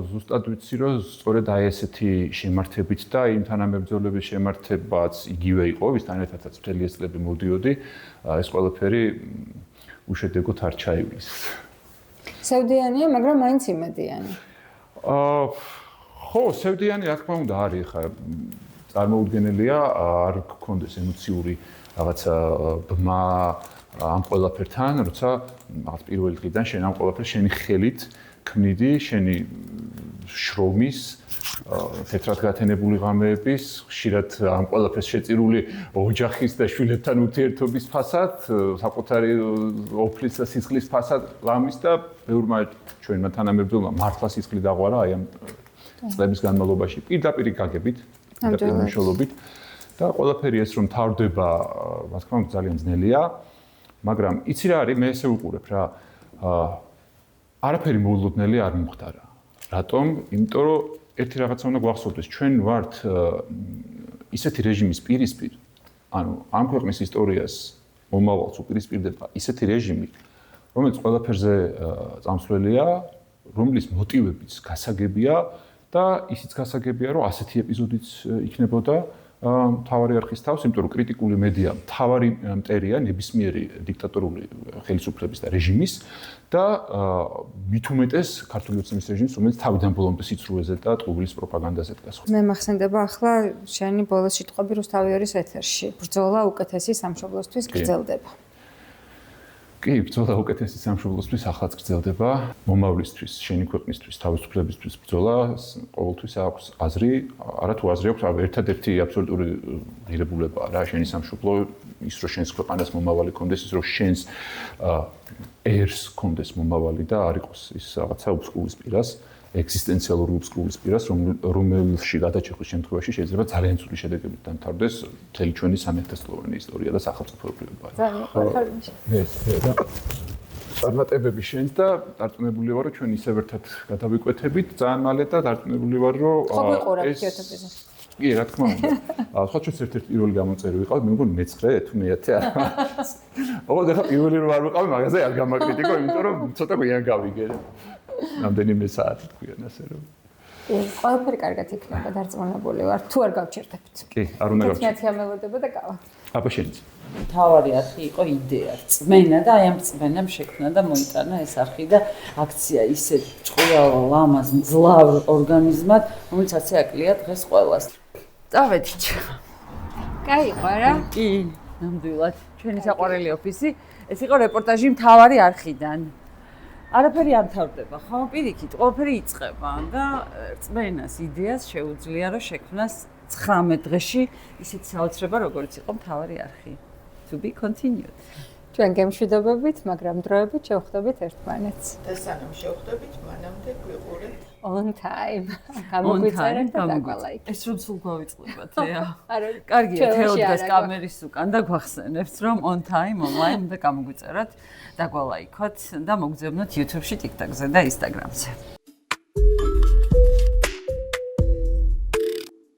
ზუსტად ვიცი რომ სწორედ აი ესეთი შემართებით და იმ თანამებრძოლების შემართებაც იგივე იყო, ვისთან ერთადაც მთელი ეს წლები მოდიოდი, ეს ყველაფერი უშედეგოდ არ ჩაივლის. სევდიანია, მაგრამ მაინც იმედიანი. ხო, სევდიანი რა თქმა უნდა არის, ხა წარმოუდგენელია, არ გქონდეს ემოციური რაღაცა ბმა ამ ყველაფერთან, როცა რაღაც პირველი დღიდან შენ ამ ყველაფერს შენი ხელით ქმნიდი, შენი შრომის, თეთრად გათენებული ღამეების, ხშირად ამ ყველაფერს შეწირული ოჯახის და შვილებთან ურთიერთობის ფასად, საკუთარი ოფლის და სისხლის ფასად ღამის და ბევრმა ჩვენმა თანამებრძოლმა მართლა სისხლი დაღვარა აი ამ წლების განმავლობაში პირდაპირ გაგებით, პირდაპირ მნიშვნელობით და ყველაფერი ეს რომ თავდება, რა თქმა უნდა ძალიან ძნელია, მაგრამ იცი რა არის, მე ესე ვუყურებ რა, არაფერი მოულოდნელი არ მომხდარა. რატომ? იმიტომ რომ ერთი რაღაცა უნდა გვახსოვდეს, ჩვენ ვართ ისეთი რეჟიმის პირისპირ, ანუ ამ ქვეყნის ისტორიას მომავალს უპირისპირდება ისეთი რეჟიმი, რომელიც ყველაფერზე წამსვლელია, რომლის მოტივებიც გასაგებია და ისიც გასაგებია, რომ ასეთი ეპიზოდიც იქნებოდა მთავარი არხის თავს, იმიტომ რომ კრიტიკული მედია მთავარი მტერია ნებისმიერი დიქტატორული ხელისუფლების და რეჟიმის და მით უმეტეს ქართული ოცნების რეჟიმის, რომელიც თავიდან ბოლომდე სიცრუეზე და ტყუილის პროპაგანდაზე დგას. მე მახსენდება ახლა შენი ბოლოს სიტყვები რუსთავიორის ეთერში. ბრძოლა უკეთესი სამშობლოსთვის გრძელდება. კი, ბრძოლა უკეთესი სამშობლოსთვის ახალაც გრძელდება. მომავლისთვის, შენი ქვეყნისთვის, თავისუფლებისთვის ბრძოლა ყოველთვის აქვს აზრი, არა თუ აზრი აქვს, ერთადერთი აბსოლუტური ღირებულებაა რა, შენი სამშობლო, ის რომ შენს ქვეყანას მომავალი კონდეს, ის რომ შენს ერს კონდეს მომავალი და არ იყოს ის რაღაცა უბსკულის პირას, ეგზისტენციალური უბსკულის პირას, რომელში გადაჭეხვის შემთხვევაში შეიძლება ძალიან ცუდი შედეგებით დამთავრდეს მთელი ჩვენი 300 წლოვანი ისტორია და სახელმწიფოებრიობა. წარმატებები შენს და დარწმუნებული ვარ, რომ ჩვენ ისევ ერთად გადავიკვეთებით ძალიან მალე და დარწმუნებული ვარ, რომ კი, რა თქმა უნდა. სხვა ჩვენს ერთ-ერთი პირველი გამოწერი ვიყავ, მე მგონი მე-9 თუ მე-10 არა. ოღონდ ახლა პირველი რო არ ვიყავი, მაგაზე არ გამაკრიტიკო, იმიტომ რომ ცოტა გვიან გავიგე. რამდენიმე საათი თქვენ ასე რომ. ყველაფერი კარგად იქნება, დარწმუნებული ვარ. თუ არ გავჩერდებთ. კი, არ უნდა გავჩერდეთ. თეთრ მელოდება და გავა. აბა შენიც. მთავარი არხი იყო იდეა, რწმენა და აი ამ რწმენამ შექმნა და მოიტანა ეს არხი და აქცია ისე ჭყუალ ლამაზ მძლავრ ორგანიზმად, რომელიც ასე აკლია დღეს ყველას. წავედით. კაი, არა? კი, ნამდვილად. ჩვენი საყვარელი ოფისი, ეს იყო რეპორტაჟი მთავარი არხიდან. არაფერი არ მთავრდება, ხო, პირიქით, ყველაფერი იწყება და რწმენას, იდეას შეუძლია რომ შექმნას 19 დღეში ისეთი საოცრება, როგორც იყო მთავარი არხი. To be continued. ჩვენ გემშვიდობებით, მაგრამ დროებით შევხვდებით ერთმანეთს. და სანამ შევხვდებით, მანამდე გვიყურებთ on time. გამოგვიწერეთ და დაგვალაიქეთ. ეს რომ სულ გავიწყდებათ, ია. კარგია, თეოდროს კამერის უკან და გვახსენებთ, რომ on time online და გამოგვიწეროთ, დაგვალაიქოთ და მოგძებნოთ YouTube-ში, TikTok-ზე და Instagram-ზე.